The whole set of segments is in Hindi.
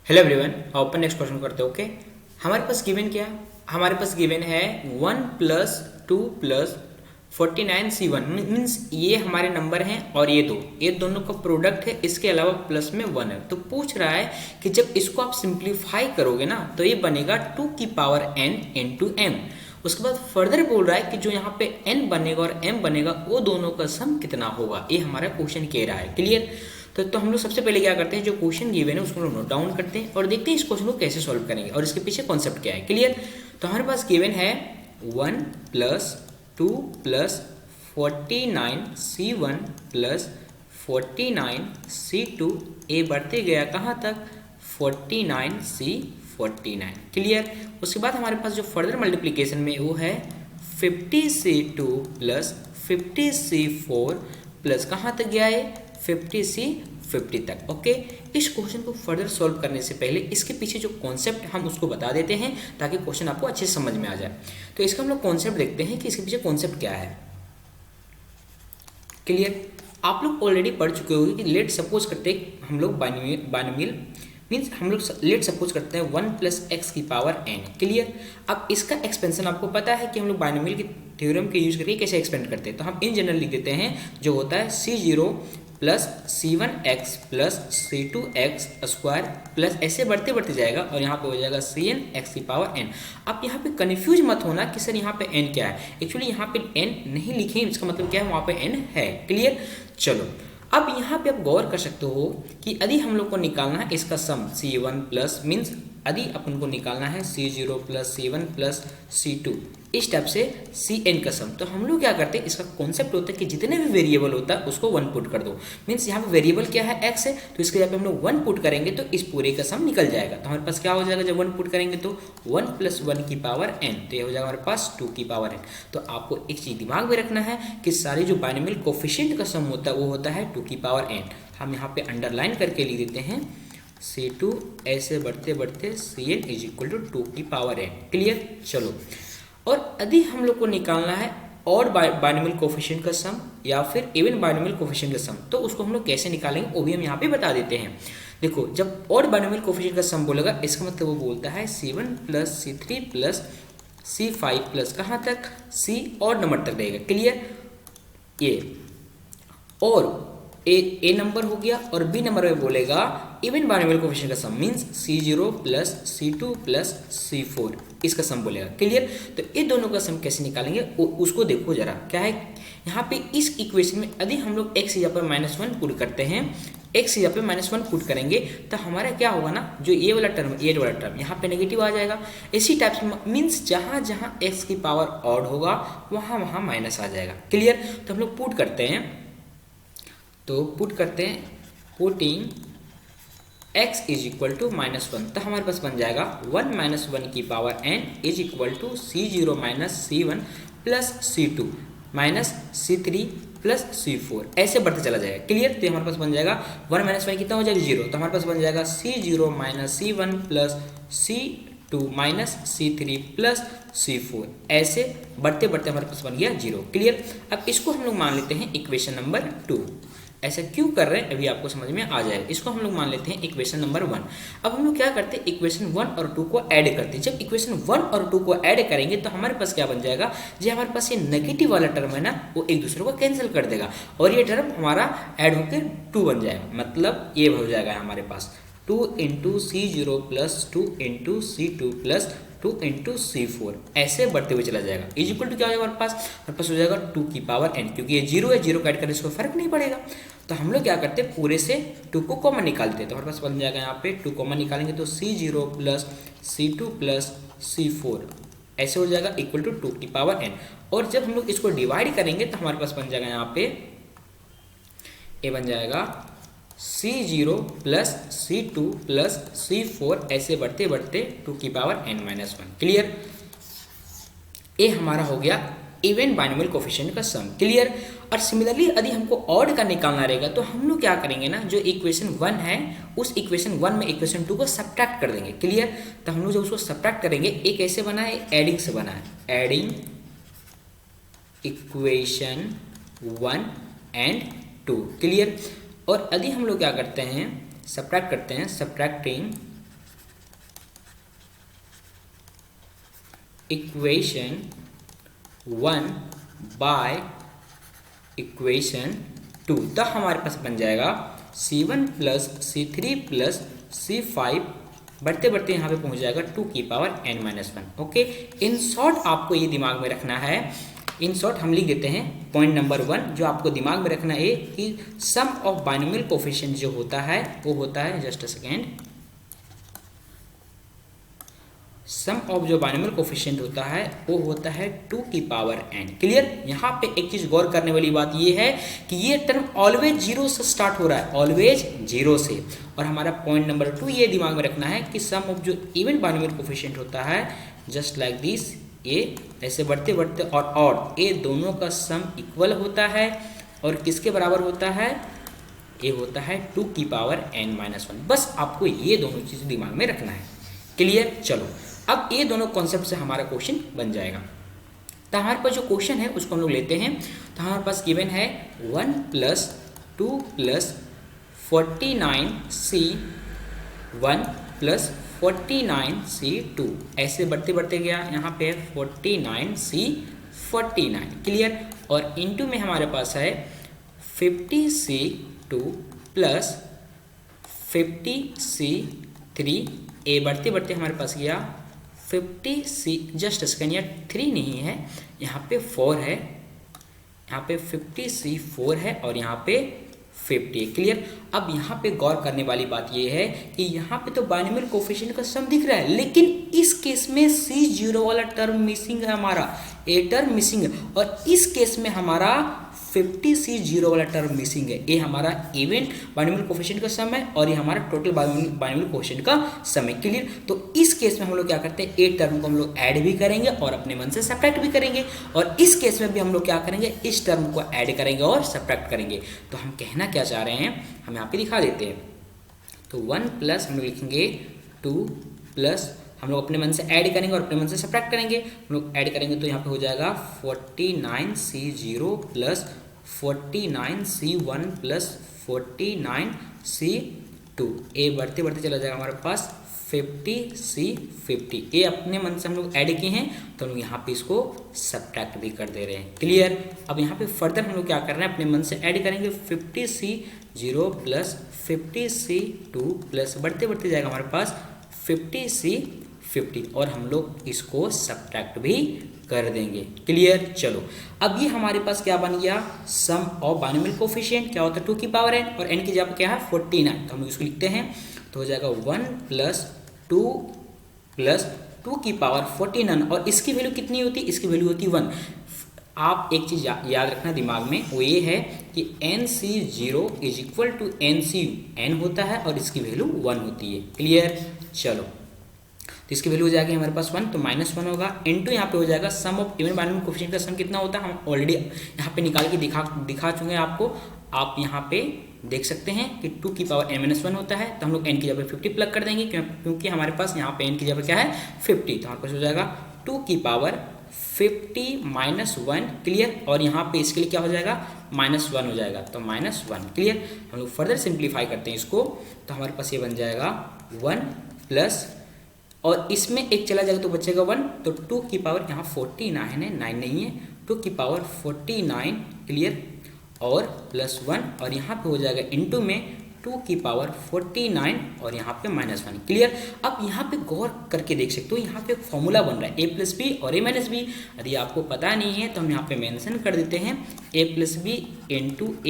Hello everyone, open next question करते हैं। ओके, हमारे पास गिवन क्या है? हमारे पास गिवन है 1 प्लस 2 प्लस 49C1 मीन्स ये हमारे नंबर हैं और ये दोनों का प्रोडक्ट है, इसके अलावा प्लस में 1 है। तो पूछ रहा है कि जब इसको आप सिंप्लीफाई करोगे ना तो ये बनेगा 2 की पावर n इंटू m। उसके बाद फर्दर बोल रहा है कि जो यहाँ पे n बनेगा और m बनेगा वो दोनों का सम कितना होगा, ये हमारा क्वेश्चन कह रहा है। क्लियर? तो हम लोग सबसे पहले क्या करते हैं, जो क्वेश्चन गिवन है उसको नोट डाउन करते हैं और देखते हैं इस क्वेश्चन को कैसे सॉल्व करेंगे और इसके पीछे कॉन्सेप्ट क्या है। क्लियर? तो हमारे पास गिवन है 1 plus 2 plus 49C1 plus 49C2 ये बढ़ते गया कहाँ तक 49C49। क्लियर? उसके बाद हमारे पास जो फर्दर मल्टीप्लीकेशन में वो है 50C2 प्लस 50C4 प्लस कहाँ तक गया है 50C50 तक। ओके, इस क्वेश्चन को फर्दर सॉल्व करने से पहले इसके पीछे जो कॉन्सेप्ट हम उसको बता देते हैं ताकि क्वेश्चन आपको अच्छे से समझ में आ जाए। तो इसका हम लोग कॉन्सेप्ट देखते हैं कि इसके पीछे कॉन्सेप्ट क्या है। क्लियर? आप लोग ऑलरेडी पढ़ चुके होंगे कि लेट सपोज करते हैं हम लोग बाइनोमियल मीन्स हम लोग लेट सपोज करते हैं 1 प्लस एक्स की पावर n। क्लियर? अब इसका एक्सपेंशन आपको पता है कि हम लोग बाइनोमियल की थ्योरम के यूज करके कैसे एक्सपेंड करते हैं। तो हम इन जनरल लिख देते हैं जो होता है C0 plus C1x plus C2x square plus ऐसे बढ़ते बढ़ते जाएगा और यहाँ पे हो जाएगा Cn x की पावर n। अब यहाँ पे कन्फ्यूज मत होना कि सर यहाँ पे n क्या है। एक्चुअली यहाँ पे n नहीं लिखे, इसका मतलब क्या है वहाँ पे n है। क्लियर? चलो, अब यहाँ पे आप गौर कर सकते हो कि यदि हम लोग को निकालना है इसका सम C1 प्लस मीन्स यदि अपन को निकालना है C0 plus C1 plus C2 इस टाइप से Cn का सम, तो हम लोग क्या करते हैं, इसका कॉन्सेप्ट होता है कि जितने भी वेरिएबल होता है उसको 1 पुट कर दो। मीन्स यहाँ पे वेरिएबल क्या है x है, तो इसके जगह पे हम लोग 1 पुट करेंगे तो इस पूरे का सम निकल जाएगा। तो हमारे पास क्या हो जाएगा जब 1 पुट करेंगे तो 1 प्लस 1 की पावर n, तो ये हो जाएगा हमारे पास 2 की पावर n। तो आपको एक चीज़ दिमाग में रखना है कि सारे जो बाइनोमियल कोफिशिएंट का सम होता है वो होता है 2 की पावर n। हम यहाँ पे अंडरलाइन करके लिख देते हैं C2 ऐसे बढ़ते बढ़ते Cn इज इक्वल टू 2 की पावर n। क्लियर? चलो, और यदि हम लोग को निकालना है और बाइनोमियल कोफिशिएंट का सम या फिर इवन बाइनोमियल कोफिशिएंट का सम, तो उसको हम लोग कैसे निकालेंगे वो भी हम यहाँ पे बता देते हैं। देखो, जब और बाइनोमियल कोफिशिएंट का सम बोलेगा इसका मतलब वो बोलता है C1 plus C3 plus C5 plus कहाँ तक C और नंबर तक रहेगा। क्लियर? ये और ए नंबर हो गया और बी नंबर में बोलेगा इवन बाइनोमियल कोफिशिएंट का सम means C0 plus C2 plus C4 इसका सम बोलेगा। क्लियर? तो ये दोनों का सम कैसे निकालेंगे उसको देखो जरा। क्या है यहाँ पे इस इक्वेशन में यदि हम लोग x यहाँ पर -1 पुट करते हैं, x यहाँ पे -1 पुट करेंगे तो हमारा क्या होगा ना, जो ये वाला टर्म यहाँ पे नेगेटिव आ जाएगा। इसी टाइप से मीन्स जहाँ जहाँ x की पावर ऑड होगा वहाँ वहाँ माइनस आ जाएगा। क्लियर? तो हम लोग पुट करते हैं, तो पुट करते हैं putting x is equal to -1, तो हमारे पास बन जाएगा 1 माइनस 1 की power n is equal to C0 minus C1 plus C2 minus C3 plus C4 ऐसे बढ़ते चला जाएगा। क्लियर? तो हमारे पास बन जाएगा 1 माइनस 1 कितना हो जाएगा 0, तो हमारे पास बन जाएगा C0 minus C1 plus C2 minus C3 plus C4 ऐसे बढ़ते बढ़ते हमारे पास बन गया 0। क्लियर? अब इसको हम लोग मान लेते हैं इक्वेशन नंबर 2। ऐसा क्यों कर रहे हैं अभी आपको समझ में आ जाएगा। इसको हम लोग मान लेते हैं इक्वेशन नंबर 1। अब हम लोग क्या करते हैं, इक्वेशन 1 और 2 को ऐड करते हैं। जब इक्वेशन 1 और 2 को ऐड करेंगे तो हमारे पास क्या बन जाएगा, जो हमारे पास ये नेगेटिव वाला टर्म है ना वो एक दूसरे को कैंसिल कर देगा और ये टर्म हमारा ऐड होकर 2 बन जाएगा। मतलब ये हो जाएगा हमारे पास 2 into C0 plus 2 into C2 plus 2 into C4 ऐसे बढ़ते हुए चला जाएगा। इज इक्वल टू क्या हो जाएगा हमारे पास हो जाएगा 2 की पावर n, क्योंकि ये 0 है, 0 का ऐड करने से कोई फर्क नहीं पड़ेगा। तो हम लोग क्या करते हैं पूरे से 2 को कॉमन निकालते हैं, तो हमारे पास बन जाएगा यहाँ पे 2 कॉमन निकालेंगे तो C0 plus C2 plus C4 ऐसे हो जाएगा इक्वल टू 2 की पावर n। और जब हम लोग इसको डिवाइड करेंगे तो हमारे पास बन जाएगा यहाँ पे ये बन जाएगा C0 plus C2 plus C4 ऐसे बढ़ते बढ़ते 2 की पावर n-1। क्लियर? ये हमारा हो गया इवन बाइनोमियल कोफिशिएंट का सम। क्लियर? और सिमिलरली यदि हमको ऑड का निकालना रहेगा तो हम लोग क्या करेंगे ना, जो इक्वेशन 1 है उस इक्वेशन 1 में इक्वेशन 2 को सब्ट्रैक्ट कर देंगे। क्लियर? तो हम लोग जब उसको सब्ट्रैक्ट करेंगे एक ऐसे बना है, एडिंग से बना है, एडिंग इक्वेशन 1 एंड 2। क्लियर? और यदि हम लोग क्या करते हैं सब्ट्रैक्ट करते हैं, सब्ट्रैक्टिंग इक्वेशन 1 बाय इक्वेशन 2, तब हमारे पास बन जाएगा C1 plus C3 plus C5, बढ़ते बढ़ते यहाँ पे पहुँच जाएगा 2 की power n-1। Okay, in short आपको ये दिमाग में रखना है। इन शॉर्ट हम लिख देते हैं पॉइंट नंबर 1 जो आपको दिमाग में रखना है कि सम ऑफ बाइनोमियल कोफिशिएंट जो होता है वो होता है, just a second, sum of जो बाइनोमियल कोफिशिएंट होता है वो होता है 2 की पावर n। क्लियर। यहाँ पे एक चीज गौर करने वाली बात ये है कि ये टर्म ऑलवेज जीरो से स्टार्ट हो रहा है, ऑलवेज जीरो से। और हमारा पॉइंट नंबर 2 ये दिमाग में रखना है कि सम ऑफ जो इवन बाइनोमियल कोफिशिएंट होता है जस्ट लाइक दिस, ये ऐसे बढ़ते बढ़ते और ये दोनों का सम इक्वल होता है और किसके बराबर होता है, ये होता है 2 की पावर n-1। बस आपको ये दोनों चीज़ दिमाग में रखना है। क्लियर। चलो अब ये दोनों कॉन्सेप्ट से हमारा क्वेश्चन बन जाएगा। तो हमारे पास जो क्वेश्चन है उसको हम लोग लेते हैं। तो हमारे पास गिवन है 1 + 2 + 49C 1 + 49C2, ऐसे बढ़ते बढ़ते गया, यहाँ पे 49C 49। क्लियर। और इनटू में हमारे पास है 50C2 + 50C3, ए बढ़ते बढ़ते हमारे पास गया 50C, जस्ट सेकेंड, यहाँ 3 नहीं है, यहाँ पे 4 है, यहाँ पे 50C4 है और यहाँ पे 50 है। क्लियर। अब यहाँ पे गौर करने वाली बात ये है कि यहाँ पे तो बाइनोमियल कोफिशिएंट का सम दिख रहा है, लेकिन इस केस में C0 वाला टर्म मिसिंग है, हमारा ए टर्म मिसिंग है, और इस केस में हमारा 50C0 वाला टर्म मिसिंग है। ये हमारा इवन बाइनोमियल कोफिशिएंट का सम है और ये हमारा टोटल बाइनोमियल कोफिशिएंट का सम है। क्लियर। तो इस केस में हम लोग क्या करते हैं, ए टर्म को हम लोग ऐड भी करेंगे और अपने मन से सब्ट्रैक्ट भी करेंगे, और इस केस में भी हम लोग क्या करेंगे, इस टर्म को ऐड करेंगे और सब्ट्रैक्ट करेंगे। तो हम कहना क्या चाह रहे हैं, हम यहाँ पे दिखा देते हैं। तो 1 + हम लोग लिखेंगे 2 + हम लोग अपने मन से ऐड करेंगे और अपने मन से सब्ट्रैक्ट करेंगे। हम लोग ऐड करेंगे तो यहाँ पे हो जाएगा 49C0 + 49C1 + 49C2, ए बढ़ते बढ़ते चला जाएगा हमारे पास 50C50। ये अपने मन से हम लोग ऐड किए हैं तो हम लोग यहाँ पे इसको सब्ट्रैक्ट भी कर दे रहे हैं। क्लियर। अब यहाँ पे फर्दर हम लोग क्या कर रहे हैं, अपने मन से ऐड करेंगे 50C0 + 50C2 प्लस बढ़ते बढ़ते जाएगा हमारे पास 50C50 और हम लोग इसको सब्ट्रैक्ट भी कर देंगे। क्लियर। चलो अब ये हमारे पास क्या बन गया, सम ऑफ बाइनोमियल कोफिशिएंट क्या होता है 2 की पावर n, और n की जगह क्या है 49। तो हम लोग इसको लिखते हैं तो हो जाएगा 1 + 2 + 2 की पावर 49, और इसकी वैल्यू कितनी होती है, इसकी वैल्यू होती है 1। आप एक चीज़ याद रखना दिमाग में, वो ये है कि NC0 = NC होता है और इसकी वैल्यू 1 होती है। क्लियर। चलो तो इसकी वैल्यू हो जाएगी हमारे पास 1, तो -1 होगा, इनटू यहाँ पे हो जाएगा सम ऑफ इवन बाइनोमियल कोफिशिएंट का सम कितना होता है, हम ऑलरेडी यहाँ पे निकाल के दिखा चुके हैं आपको। आप यहाँ पे देख सकते हैं कि 2 की पावर n-1 होता है, तो हम लोग n की जगह 50 प्लग कर देंगे, क्योंकि हमारे पास यहाँ पे n की जगह क्या है 50, तो हमारे पास हो जाएगा 2 की पावर 50 - 1। क्लियर। और यहाँ पे इसके लिए क्या हो जाएगा, -1 हो जाएगा, तो -1। क्लियर। हम लोग फर्दर सिंप्लीफाई करते हैं इसको, तो हमारे पास ये बन जाएगा 1 + और इसमें एक चला जाएगा तो बचेगा 1, तो 2 की पावर यहाँ 49 है, 9 नहीं है, 2 की पावर 49। क्लियर। और +1 और यहाँ पे हो जाएगा इनटू में 2 की पावर 49 और यहाँ पे -1। क्लियर। अब यहाँ पे गौर करके देख सकते हो, यहाँ पे एक फॉर्मूला बन रहा है a + b और a - b। यदि आपको पता नहीं है तो हम यहाँ पे मेंशन कर देते हैं, a + b × a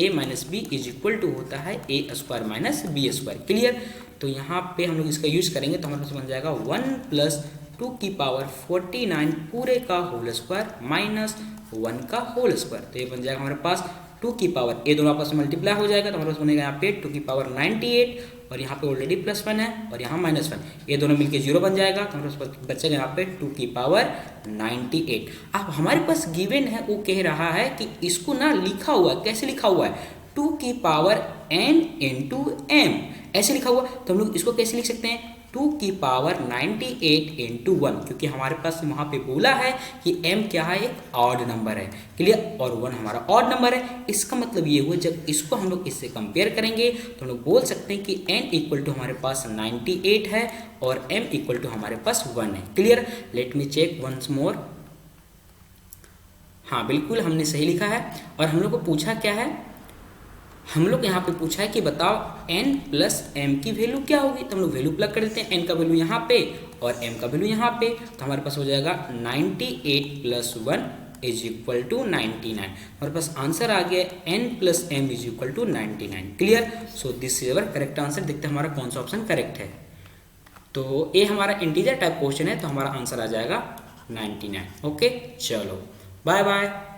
- b = होता है a² - b²। क्लियर। तो यहाँ पे हम लोग इसका यूज करेंगे तो हमारे पास बन जाएगा 1 + 2 की पावर 49 पूरे का होल स्क्वायर -1 का होल स्क्वायर। तो ये बन जाएगा हमारे पास 2 की पावर, ये दोनों आपस में मल्टीप्लाई हो जाएगा तो हमारे पास बनेगा यहाँ पे 2 की पावर 98, और यहाँ पे ऑलरेडी +1 है और यहाँ -1, ये दोनों मिलके 0 बन जाएगा, तो हमारे पास बचेगा यहाँ पे 2 की पावर 98। अब हमारे पास गिवन है, वो कह रहा है कि इसको ना लिखा हुआ है, कैसे लिखा हुआ है, 2 की पावर n × m ऐसे लिखा हुआ, तो हम लोग इसको कैसे लिख सकते हैं, 2 की पावर 98 इंटू 1, क्योंकि हमारे पास वहाँ पे बोला है कि m क्या है, एक ऑड नंबर है। क्लियर, और 1 हमारा ऑड नंबर है। इसका मतलब ये हुआ जब इसको हम लोग इससे कंपेयर करेंगे तो हम लोग बोल सकते हैं कि n इक्वल टू हमारे पास 98 है और m इक्वल टू हमारे पास 1 है। Clear, let me check once more. हाँ बिल्कुल हमने सही लिखा है। और हम लोग को पूछा क्या है, हम लोग यहाँ पे पूछा है कि बताओ n प्लस m की वैल्यू क्या होगी। तो हम लोग वैल्यू प्लग कर देते हैं, n का वैल्यू यहाँ पे और m का वैल्यू यहाँ पे। तो हमारे पास हो जाएगा 98 प्लस 1 इज इक्वल टू 99। हमारे पास आंसर आ गया n plus m is equal to 99। Clear, so this is our correct answer. देखते हैं हमारा कौन सा ऑप्शन करेक्ट है। तो ये हमारा इंटीजर टाइप क्वेश्चन है, तो हमारा आंसर आ जाएगा 99। ओके, चलो बाय बाय।